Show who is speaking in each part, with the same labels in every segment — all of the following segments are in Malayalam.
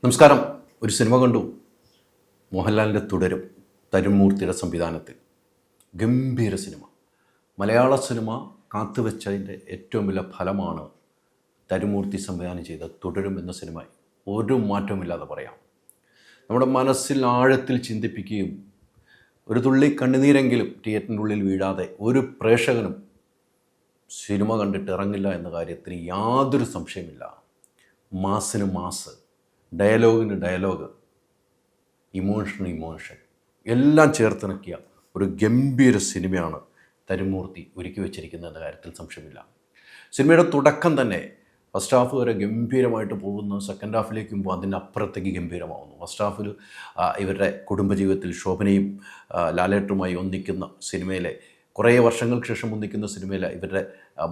Speaker 1: നമസ്കാരം. ഒരു സിനിമ കണ്ടു. മോഹൻലാലിൻ്റെ തുടരും, തരുൺമൂർത്തിയുടെ സംവിധാനത്തിൽ. ഗംഭീര സിനിമ. മലയാള സിനിമ കാത്തുവെച്ചതിൻ്റെ ഏറ്റവും വലിയ ഫലമാണ് തരുൺമൂർത്തി സംവിധാനം ചെയ്ത തുടരും എന്ന സിനിമ. ഒരു മാറ്റവുമില്ലാതെ പറയാം. നമ്മുടെ മനസ്സിൽ ആഴത്തിൽ ചിന്തിപ്പിക്കുകയും ഒരു തുള്ളി കണ്ണുനീരെങ്കിലും തിയേറ്ററിൻ്റെ ഉള്ളിൽ വീഴാതെ ഒരു പ്രേക്ഷകനും സിനിമ കണ്ടിട്ട് ഇറങ്ങില്ല എന്ന കാര്യത്തിന് യാതൊരു സംശയമില്ല. മാസിന് മാസ്, ഡയലോഗിന് ഡയലോഗ്, ഇമോഷന് ഇമോഷൻ എല്ലാം ചേർത്തിണക്കിയ ഒരു ഗംഭീര സിനിമയാണ് തരുൺമൂർത്തി ഒരുക്കി വെച്ചിരിക്കുന്നത് എന്ന കാര്യത്തിൽ സംശയമില്ല. സിനിമയുടെ തുടക്കം തന്നെ ഫസ്റ്റ് ഹാഫ് വരെ ഗംഭീരമായിട്ട് പോകുന്നു. സെക്കൻഡ് ഹാഫിലേക്ക് പോകുമ്പോൾ അതിൻ്റെ അപ്പുറത്തേക്ക് ഗംഭീരമാവുന്നു. ഫസ്റ്റ് ഹാഫിൽ ഇവരുടെ കുടുംബജീവിതത്തിൽ ശോഭനയും ലാലേട്ടുമായി ഒന്നിക്കുന്ന സിനിമയിലെ, കുറേ വർഷങ്ങൾക്ക് ശേഷം ഒന്നിക്കുന്ന സിനിമയിലെ ഇവരുടെ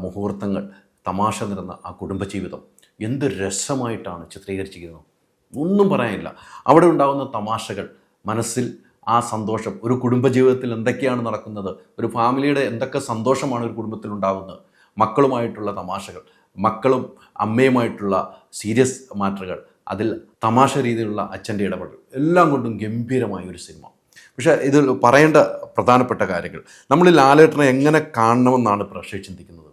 Speaker 1: മുഹൂർത്തങ്ങൾ, തമാശ നിറഞ്ഞ ആ കുടുംബജീവിതം എന്ത് രസമായിട്ടാണ് ചിത്രീകരിച്ചിരിക്കുന്നത്. ഒന്നും പറയാനില്ല. അവിടെ ഉണ്ടാകുന്ന തമാശകൾ, മനസ്സിൽ ആ സന്തോഷം, ഒരു കുടുംബജീവിതത്തിൽ എന്തൊക്കെയാണ് നടക്കുന്നത്, ഒരു ഫാമിലിയുടെ എന്തൊക്കെ സന്തോഷമാണ് ഒരു കുടുംബത്തിൽ ഉണ്ടാകുന്നത്, മക്കളുമായിട്ടുള്ള തമാശകൾ, മക്കളും അമ്മയുമായിട്ടുള്ള സീരിയസ് മാറ്ററുകൾ, അതിൽ തമാശ രീതിയിലുള്ള അച്ഛൻ്റെ ഇടപെടൽ, എല്ലാം കൊണ്ടും ഗംഭീരമായ ഒരു സിനിമ. പക്ഷേ ഇതിൽ പറയേണ്ട പ്രധാനപ്പെട്ട കാര്യങ്ങൾ, നമ്മൾ ലാലേട്ടനെ എങ്ങനെ കാണണമെന്നാണ് പ്രേക്ഷകർ ചിന്തിക്കുന്നത്.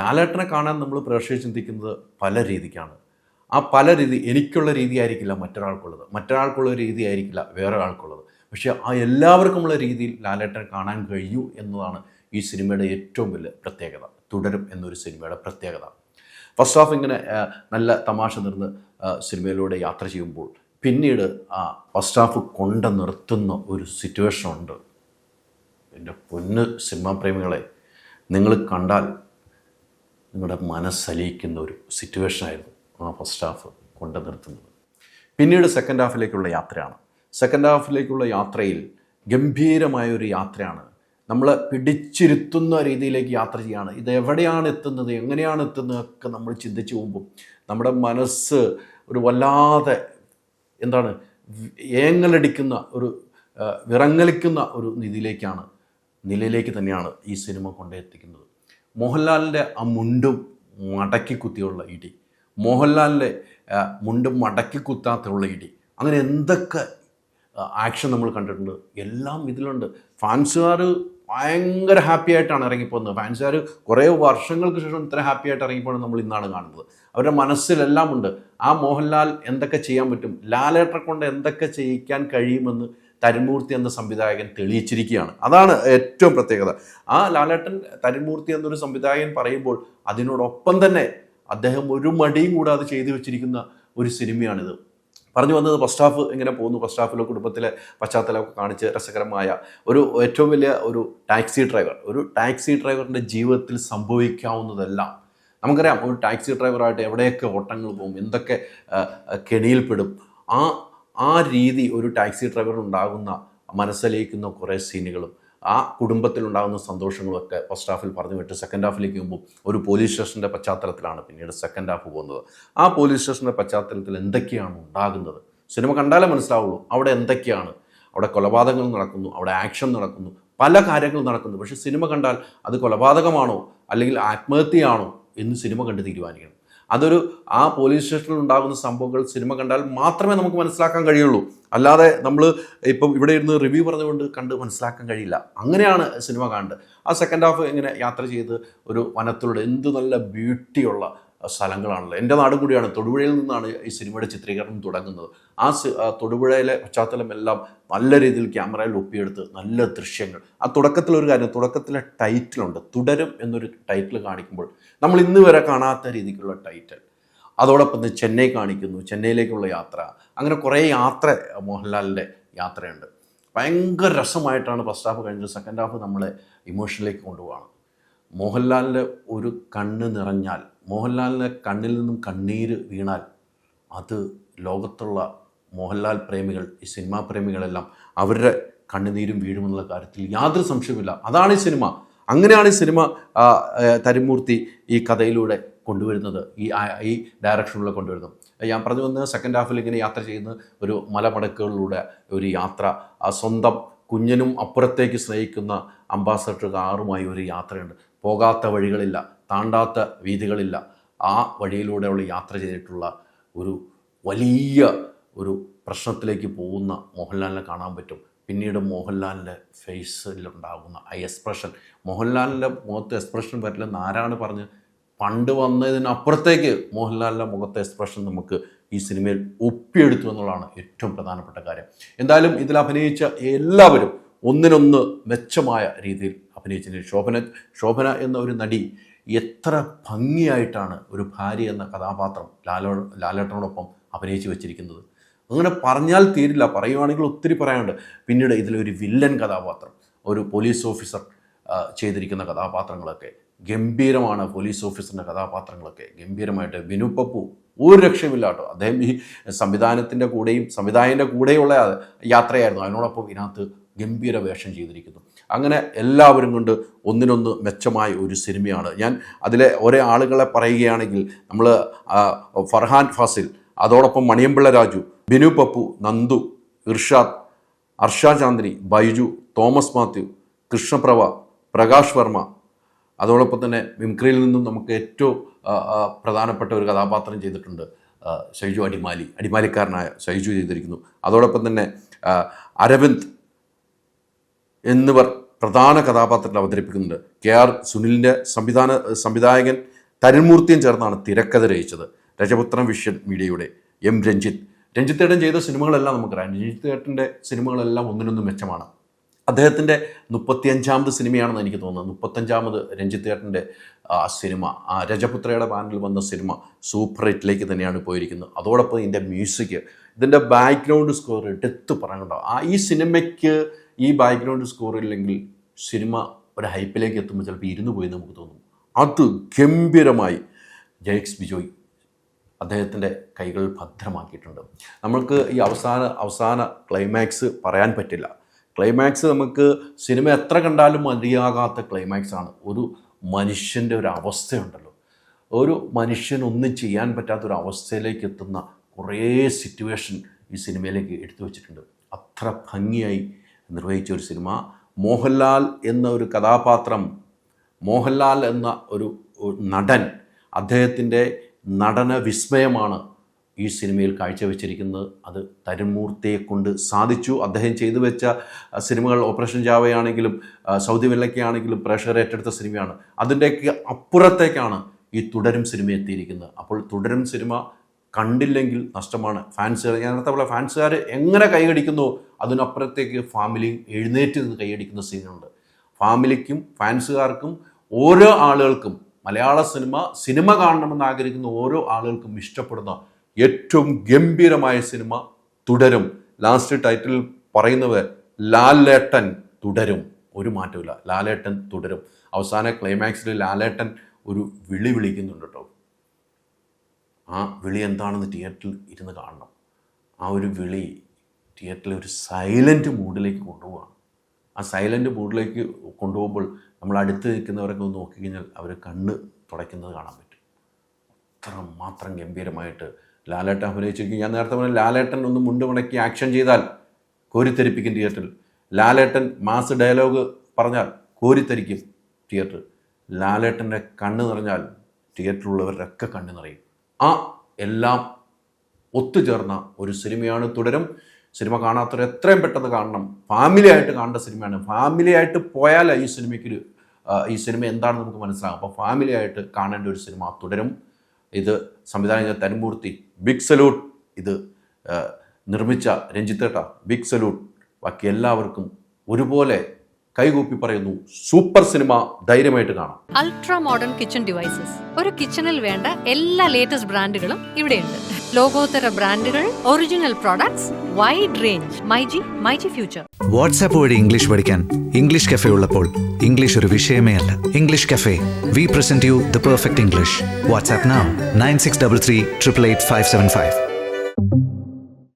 Speaker 1: ലാലേട്ടനെ കാണാൻ നമ്മൾ പ്രേക്ഷകർ ചിന്തിക്കുന്നത് പല രീതിക്കാണ്. ആ പല രീതി എനിക്കുള്ള രീതി ആയിരിക്കില്ല മറ്റൊരാൾക്കുള്ളത്, മറ്റൊരാൾക്കുള്ള രീതി ആയിരിക്കില്ല വേറെ ആൾക്കുള്ളത്. പക്ഷേ ആ എല്ലാവർക്കുമുള്ള രീതിയിൽ ലാലേട്ടനെ കാണാൻ കഴിയൂ എന്നതാണ് ഈ സിനിമയുടെ ഏറ്റവും വലിയ പ്രത്യേകത. തുടരും എന്നൊരു സിനിമയുടെ പ്രത്യേകത. ഫസ്റ്റ് ഹാഫ് ഇങ്ങനെ നല്ല തമാശ നിറഞ്ഞ് സിനിമയിലൂടെ യാത്ര ചെയ്യുമ്പോൾ പിന്നീട് ആ ഫസ്റ്റ് ഹാഫ് കൊണ്ട് നിർത്തുന്ന ഒരു സിറ്റുവേഷൻ ഉണ്ട്. എൻ്റെ പൊന്ന് സിനിമാ പ്രേമികളെ, നിങ്ങൾ കണ്ടാൽ നിങ്ങളുടെ മനസ്സലിയിക്കുന്ന ഒരു സിറ്റുവേഷനായിരുന്നു ആ ഫസ്റ്റ് ഹാഫ് കൊണ്ട് നിർത്തുന്നത്. പിന്നീട് സെക്കൻഡ് ഹാഫിലേക്കുള്ള യാത്രയാണ്. സെക്കൻഡ് ഹാഫിലേക്കുള്ള യാത്രയിൽ ഗംഭീരമായൊരു യാത്രയാണ്. നമ്മളെ പിടിച്ചിരുത്തുന്ന രീതിയിലേക്ക് യാത്ര ചെയ്യുകയാണ്. ഇത് എവിടെയാണ് എത്തുന്നത്, എങ്ങനെയാണ് എത്തുന്നതൊക്കെ നമ്മൾ ചിന്തിച്ച് പോകുമ്പോൾ നമ്മുടെ മനസ്സ് ഒരു വല്ലാതെ ഏങ്ങലടിക്കുന്ന ഒരു വിറങ്ങലിക്കുന്ന ഒരു നിലയിലേക്ക് തന്നെയാണ് ഈ സിനിമ കൊണ്ടെത്തിക്കുന്നത്. മോഹൻലാലിൻ്റെ ആ മുണ്ടും മടക്കി കുത്തിയുള്ള ഇടി, മോഹൻലാലിൻ്റെ മുണ്ടും മടക്കി കുത്താത്തുള്ള ഇടി, അങ്ങനെ എന്തൊക്കെ ആക്ഷൻ നമ്മൾ കണ്ടിട്ടുണ്ട്. എല്ലാം ഇതിലുണ്ട്. ഫാൻസുകാർ ഭയങ്കര ഹാപ്പി ആയിട്ടാണ് ഇറങ്ങിപ്പോകുന്നത്. ഫാൻസുകാർ കുറേ വർഷങ്ങൾക്ക് ശേഷം ഇത്ര ഹാപ്പി ആയിട്ട് ഇറങ്ങിപ്പോകുന്നത് നമ്മൾ ഇന്നാണ് കാണുന്നത്. അവരുടെ മനസ്സിലെല്ലാം ഉണ്ട്. ആ മോഹൻലാൽ എന്തൊക്കെ ചെയ്യാൻ പറ്റും, ലാലേട്ടനെ കൊണ്ട് എന്തൊക്കെ ചെയ്യിക്കാൻ കഴിയുമെന്ന് തരുൺമൂർത്തി എന്ന സംവിധായകൻ തെളിയിച്ചിരിക്കുകയാണ്. അതാണ് ഏറ്റവും പ്രത്യേകത. ആ ലാലേട്ടൻ തരുൺമൂർത്തി എന്നൊരു സംവിധായകൻ പറയുമ്പോൾ അതിനോടൊപ്പം തന്നെ അദ്ദേഹം ഒരു മടിയും കൂടാതെ ചെയ്തു വെച്ചിരിക്കുന്ന ഒരു സിനിമയാണിത്. പറഞ്ഞു വന്നത് ഫസ്റ്റ് ഹാഫ് എങ്ങനെ പോകുന്നു, ഫസ്റ്റ് ഹാഫിലെ കുടുംബത്തിലെ പശ്ചാത്തലമൊക്കെ കാണിച്ച് രസകരമായ ഏറ്റവും വലിയ ഒരു ടാക്സി ഡ്രൈവറിൻ്റെ ജീവിതത്തിൽ സംഭവിക്കാവുന്നതെല്ലാം നമുക്കറിയാം. ഒരു ടാക്സി ഡ്രൈവറായിട്ട് എവിടെയൊക്കെ ഓട്ടങ്ങൾ പോകും, എന്തൊക്കെ കെണിയിൽപ്പെടും. ആ രീതി ഒരു ടാക്സി ഡ്രൈവറിനുണ്ടാകുന്ന മനസ്സിലേക്കുന്ന കുറേ സീനുകളും ആ കുടുംബത്തിലുണ്ടാകുന്ന സന്തോഷങ്ങളൊക്കെ ഫസ്റ്റ് ഹാഫിൽ പറഞ്ഞു വിട്ട് സെക്കൻഡ് ഹാഫിലേക്ക് പോകുമ്പോൾ ഒരു പോലീസ് സ്റ്റേഷൻ്റെ പശ്ചാത്തലത്തിലാണ് പിന്നീട് സെക്കൻഡ് ഹാഫ് പോകുന്നത്. ആ പോലീസ് സ്റ്റേഷൻ്റെ പശ്ചാത്തലത്തിൽ എന്തൊക്കെയാണ് ഉണ്ടാകുന്നത്, സിനിമ കണ്ടാലേ മനസ്സിലാവുള്ളൂ. അവിടെ എന്തൊക്കെയാണ്, അവിടെ കൊലപാതകങ്ങൾ നടക്കുന്നു, അവിടെ ആക്ഷൻ നടക്കുന്നു, പല കാര്യങ്ങൾ നടക്കുന്നു. പക്ഷേ സിനിമ കണ്ടാൽ അത് കൊലപാതകമാണോ അല്ലെങ്കിൽ ആത്മഹത്യയാണോ എന്ന് സിനിമ കണ്ട് തീരുമാനിക്കണം. ആ പോലീസ് സ്റ്റേഷനിൽ ഉണ്ടാകുന്ന സംഭവങ്ങൾ സിനിമ കണ്ടാൽ മാത്രമേ നമുക്ക് മനസ്സിലാക്കാൻ കഴിയുള്ളൂ. അല്ലാതെ നമ്മൾ ഇപ്പം ഇവിടെ ഇരുന്ന് റിവ്യൂ പറഞ്ഞുകൊണ്ട് കണ്ട് മനസ്സിലാക്കാൻ കഴിയില്ല. അങ്ങനെയാണ് സിനിമ കാണേണ്ടത്. ആ സെക്കൻഡ് ഹാഫ് ഇങ്ങനെ യാത്ര ചെയ്ത് ഒരു വനത്തിലൂടെ, എന്ത് നല്ല ബ്യൂട്ടിയുള്ള സ്ഥലങ്ങളാണല്ലോ. എൻ്റെ നാടും കൂടിയാണ്. തൊടുപുഴയിൽ നിന്നാണ് ഈ സിനിമയുടെ ചിത്രീകരണം തുടങ്ങുന്നത്. തൊടുപുഴയിലെ പശ്ചാത്തലമെല്ലാം നല്ല രീതിയിൽ ക്യാമറയിൽ ഒപ്പിയെടുത്ത് നല്ല ദൃശ്യങ്ങൾ. ആ തുടക്കത്തിലൊരു കാര്യം, തുടക്കത്തിലെ ടൈറ്റിലുണ്ട്, തുടരും എന്നൊരു ടൈറ്റിൽ കാണിക്കുമ്പോൾ നമ്മൾ ഇന്ന് വരെ കാണാത്ത രീതിക്കുള്ള ടൈറ്റിൽ. അതോടൊപ്പം ചെന്നൈ കാണിക്കുന്നു, ചെന്നൈയിലേക്കുള്ള യാത്ര. അങ്ങനെ കുറേ മോഹൻലാലിൻ്റെ യാത്രയുണ്ട്. ഭയങ്കര രസമായിട്ടാണ് ഫസ്റ്റ് ഹാഫ് കഴിഞ്ഞത്. സെക്കൻഡ് ഹാഫ് നമ്മളെ ഇമോഷനിലേക്ക് കൊണ്ടുപോകണം. മോഹൻലാലിൻ്റെ ഒരു കണ്ണ് നിറഞ്ഞാൽ, മോഹൻലാലിൻ്റെ കണ്ണിൽ നിന്നും കണ്ണീര് വീണാൽ അത് ലോകത്തുള്ള മോഹൻലാൽ പ്രേമികൾ, ഈ സിനിമാ പ്രേമികളെല്ലാം അവരുടെ കണ്ണുനീരും വീഴുമെന്നുള്ള കാര്യത്തിൽ യാതൊരു സംശയവുമില്ല. അതാണ് ഈ സിനിമ. അങ്ങനെയാണ് ഈ സിനിമ തരുൺമൂർത്തി ഈ കഥയിലൂടെ കൊണ്ടുവരുന്നത്, ഈ ഡയറക്ഷനിലൂടെ കൊണ്ടുവരുന്നത്. ഞാൻ പറഞ്ഞു വന്ന് സെക്കൻഡ് ഹാഫിൽ ഇങ്ങനെ യാത്ര ചെയ്യുന്ന ഒരു മലമടക്കുകളിലൂടെ ഒരു യാത്ര, സ്വന്തം കുഞ്ഞിനും അപ്പുറത്തേക്ക് സ്നേഹിക്കുന്ന അംബാസഡർ കാറുമായി ഒരു യാത്രയുണ്ട്. പോകാത്ത വഴികളില്ല, താണ്ടാത്ത വീഥികളില്ല. ആ വഴിയിലൂടെയുള്ള യാത്ര ചെയ്തിട്ടുള്ള ഒരു വലിയ ഒരു പ്രശ്നത്തിലേക്ക് പോകുന്ന മോഹൻലാലിനെ കാണാൻ പറ്റും. പിന്നീട് മോഹൻലാലിൻ്റെ ഫേസിലുണ്ടാകുന്ന ആ എക്സ്പ്രഷൻ, മോഹൻലാലിൻ്റെ മുഖത്ത് എക്സ്പ്രഷൻ വരില്ലെന്ന് ആരാണ് പറഞ്ഞ്? പണ്ട് വന്നതിനപ്പുറത്തേക്ക് മോഹൻലാലിൻ്റെ മുഖത്തെ എക്സ്പ്രഷൻ നമുക്ക് ഈ സിനിമയിൽ ഒപ്പിയെടുത്തു എന്നുള്ളതാണ് ഏറ്റവും പ്രധാനപ്പെട്ട കാര്യം. എന്തായാലും ഇതിൽ അഭിനയിച്ച എല്ലാവരും ഒന്നിനൊന്ന് മെച്ചമായ രീതിയിൽ അഭിനയിച്ചിട്ടുണ്ട്. ശോഭന എന്ന ഒരു നടി എത്ര ഭംഗിയായിട്ടാണ് ഒരു ഭാര്യ എന്ന കഥാപാത്രം ലാലേട്ടനോടൊപ്പം അഭിനയിച്ച് വെച്ചിരിക്കുന്നത്. അങ്ങനെ പറഞ്ഞാൽ തീരില്ല, പറയുവാണെങ്കിൽ ഒത്തിരി പറയാനുണ്ട്. പിന്നീട് ഇതിലൊരു വില്ലൻ കഥാപാത്രം, ഒരു പോലീസ് ഓഫീസർ ചെയ്തിരിക്കുന്ന കഥാപാത്രങ്ങളൊക്കെ ഗംഭീരമാണ്. പോലീസ് ഓഫീസറിൻ്റെ കഥാപാത്രങ്ങളൊക്കെ ഗംഭീരമായിട്ട്. ബിനു പപ്പു ഒരു രക്ഷയുമില്ല കേട്ടോ. അദ്ദേഹം ഈ സംവിധാനത്തിൻ്റെ കൂടെയുള്ള യാത്രയായിരുന്നു. അതിനോടൊപ്പം ഇതിനകത്ത് ഗംഭീര വേഷം ചെയ്തിരിക്കുന്നു. അങ്ങനെ എല്ലാവരും കൊണ്ട് ഒന്നിനൊന്ന് മെച്ചമായ ഒരു സിനിമയാണ്. ഞാൻ അതിലെ ഓരോ ആളുകളെ പറയുകയാണെങ്കിൽ നമ്മൾ ഫർഹാൻ ഫാസിൽ, അതോടൊപ്പം മണിയമ്പിള്ള രാജു, ബിനു പപ്പു, നന്ദു, ഇർഷാദ്, അർഷ ചാന്ദ്രി, ബൈജു, തോമസ് മാത്യു, കൃഷ്ണപ്രഭ, പ്രകാശ് വർമ്മ, അതോടൊപ്പം തന്നെ മിംക്രിയിൽ നിന്നും നമുക്ക് ഏറ്റവും പ്രധാനപ്പെട്ട ഒരു കഥാപാത്രം ചെയ്തിട്ടുണ്ട് ഷൈജു അടിമാലിക്കാരനായ ഷൈജു ചെയ്തിരിക്കുന്നു. അതോടൊപ്പം തന്നെ അരവിന്ദ് എന്നിവർ പ്രധാന കഥാപാത്രത്തിൽ അവതരിപ്പിക്കുന്നുണ്ട്. KR സുനിലിൻ്റെ സംവിധായകൻ തരുൺമൂർത്തിയും ചേർന്നാണ് തിരക്കഥ രചിച്ചത്. രജപുത്രം വിഷൻ മീഡിയയുടെ രഞ്ജിത്തേട്ടൻ ചെയ്ത സിനിമകളെല്ലാം നമുക്കറിയാം. രഞ്ജിത്തേട്ടൻ്റെ സിനിമകളെല്ലാം ഒന്നിനൊന്നും മെച്ചമാണ്. അദ്ദേഹത്തിൻ്റെ 35ാമത് സിനിമയാണെന്ന് എനിക്ക് തോന്നുന്നത്. 35ാമത് രഞ്ജിത്തേട്ടൻ്റെ സിനിമ, രജപുത്രയുടെ ബാനറിൽ വന്ന സിനിമ സൂപ്പർ ഹിറ്റിലേക്ക് തന്നെയാണ് പോയിരിക്കുന്നത്. അതോടൊപ്പം ഇതിൻ്റെ മ്യൂസിക്, ഇതിൻ്റെ ബാക്ക്ഗ്രൗണ്ട് സ്കോർ എടുത്ത് പറയണ്ടോ. ഈ സിനിമയ്ക്ക് ഈ ബാക്ക്ഗ്രൗണ്ട് സ്കോർ ഇല്ലെങ്കിൽ സിനിമ ഒരു ഹൈപ്പിലേക്ക് എത്തുമ്പോൾ ചിലപ്പോൾ ഇരുന്ന് പോയി നമുക്ക് തോന്നും. അത് ഗംഭീരമായി ജെയ്ക്സ് ബിജോയ് അദ്ദേഹത്തിൻ്റെ കൈകൾ ഭദ്രമാക്കിയിട്ടുണ്ട്. നമ്മൾക്ക് ഈ അവസാന ക്ലൈമാക്സ് പറയാൻ പറ്റില്ല. ക്ലൈമാക്സ് നമുക്ക് സിനിമ എത്ര കണ്ടാലും മതിയാകാത്ത ക്ലൈമാക്സ് ആണ്. ഒരു മനുഷ്യൻ്റെ ഒരു അവസ്ഥയുണ്ടല്ലോ, ഒരു മനുഷ്യനൊന്നും ചെയ്യാൻ പറ്റാത്തൊരു അവസ്ഥയിലേക്ക് എത്തുന്ന കുറേ സിറ്റുവേഷൻ ഈ സിനിമയിലേക്ക് എടുത്തു വച്ചിട്ടുണ്ട്. അത്ര ഭംഗിയായി നിർവഹിച്ച ഒരു സിനിമ. മോഹൻലാൽ എന്ന ഒരു കഥാപാത്രം, മോഹൻലാൽ എന്ന ഒരു നടൻ, അദ്ദേഹത്തിൻ്റെ നടന വിസ്മയമാണ് ഈ സിനിമയിൽ കാഴ്ചവെച്ചിരിക്കുന്നത്. അത് തരുൺമൂർത്തിയെ കൊണ്ട് സാധിച്ചു. അദ്ദേഹം ചെയ്തു വെച്ച സിനിമകൾ ഓപ്പറേഷൻ ജാവയാണെങ്കിലും സൗദി വെള്ളയ്ക്കാണെങ്കിലും പ്രേക്ഷകർ ഏറ്റെടുത്ത സിനിമയാണ്. അതിൻ്റെയൊക്കെ അപ്പുറത്തേക്കാണ് ഈ തുടരും സിനിമ എത്തിയിരിക്കുന്നത്. അപ്പോൾ തുടരും സിനിമ കണ്ടില്ലെങ്കിൽ നഷ്ടമാണ്. ഫാൻസുകാർ, ഞാൻ നേരത്തെ പോലെ ഫാൻസുകാർ എങ്ങനെ കൈയടിക്കുന്നു അതിനപ്പുറത്തേക്ക് ഫാമിലിയും എഴുന്നേറ്റ് നിന്ന് കൈയടിക്കുന്ന സീനുണ്ട്. ഫാമിലിക്കും ഫാൻസുകാർക്കും ഓരോ ആളുകൾക്കും മലയാള സിനിമ കാണണമെന്ന് ആഗ്രഹിക്കുന്ന ഓരോ ആളുകൾക്കും ഇഷ്ടപ്പെടുന്ന ഏറ്റവും ഗംഭീരമായ സിനിമ തുടരും. ലാസ്റ്റ് ടൈറ്റിൽ പറയുന്നത് ലാലേട്ടൻ തുടരും, ഒരു മാറ്റമില്ല. ലാലേട്ടൻ തുടരും. അവസാന ക്ലൈമാക്സിൽ ലാലേട്ടൻ ഒരു വിളി വിളിക്കുന്നുണ്ട് കേട്ടോ. ആ വിളി എന്താണെന്ന് തിയേറ്ററിൽ ഇരുന്ന് കാണണം. ആ ഒരു വിളി തിയേറ്ററിൽ ഒരു സൈലൻറ്റ് മൂഡിലേക്ക് കൊണ്ടുപോവുകയാണ്. ആ സൈലൻറ്റ് മൂഡിലേക്ക് കൊണ്ടുപോകുമ്പോൾ നമ്മൾ അടുത്ത് നിൽക്കുന്നവരൊക്കെ ഒന്ന് നോക്കിക്കഴിഞ്ഞാൽ അവർ കണ്ണ് തുടയ്ക്കുന്നത് കാണാൻ പറ്റും. അത്രമാത്രം ഗംഭീരമായിട്ട് ലാലേട്ടൻ അഭിനയിച്ചിരിക്കും. ഞാൻ നേരത്തെ പറഞ്ഞ ലാലേട്ടൻ ഒന്ന് മുണ്ട് മുടക്കി ആക്ഷൻ ചെയ്താൽ കോരിത്തെരിപ്പിക്കും തിയേറ്ററിൽ. ലാലേട്ടൻ മാസ് ഡയലോഗ് പറഞ്ഞാൽ കോരിത്തെരിക്കും തിയേറ്റർ. ലാലേട്ടൻ്റെ കണ്ണ് നിറഞ്ഞാൽ തിയേറ്ററിലുള്ളവരുടെയൊക്കെ കണ്ണ് നിറയും. ആ എല്ലാം ഒത്തുചേർന്ന ഒരു സിനിമയാണ് തുടരും. സിനിമ കാണാത്തവർ എത്രയും പെട്ടെന്ന് കാണണം. ഫാമിലിയായിട്ട് കാണേണ്ട സിനിമയാണ്. ഫാമിലിയായിട്ട് പോയാൽ ഈ സിനിമ എന്താണെന്ന് നമുക്ക് മനസ്സിലാകും. അപ്പോൾ ഫാമിലിയായിട്ട് കാണേണ്ട ഒരു സിനിമ തുടരും. ഇത് സംവിധാനം ചെയ്ത തരുൺമൂർത്തി, ബിഗ് സല്യൂട്ട്. ഇത് നിർമ്മിച്ച രഞ്ജിത്തേട്ട, ബിഗ് സല്യൂട്ട്. ബാക്കി എല്ലാവർക്കും ഒരുപോലെ കൈകൂപ്പി പറയുന്നു, സൂപ്പർ സിനിമ, ധൈര്യമായിട്ട് കാണാം.
Speaker 2: അൾട്രാ മോഡേൺ കിച്ചൺ ഡിവൈസസ്, ഒരു കിച്ചണിൽ വേണ്ട എല്ലാ ലേറ്റസ്റ്റ് ബ്രാൻഡുകളും ഇവിടെയുണ്ട്. ലോകോത്തര ബ്രാൻഡുകൾ, original products, wide range. MyG future.
Speaker 3: WhatsApp വഴി ഇംഗ്ലീഷ് പഠിക്കാൻ ഇംഗ്ലീഷ് കഫേ ഉള്ളപ്പോൾ ഇംഗ്ലീഷ് ഒരു വിഷയമേ അല്ല. English cafe, we present you the perfect English. WhatsApp now 9633 888 575.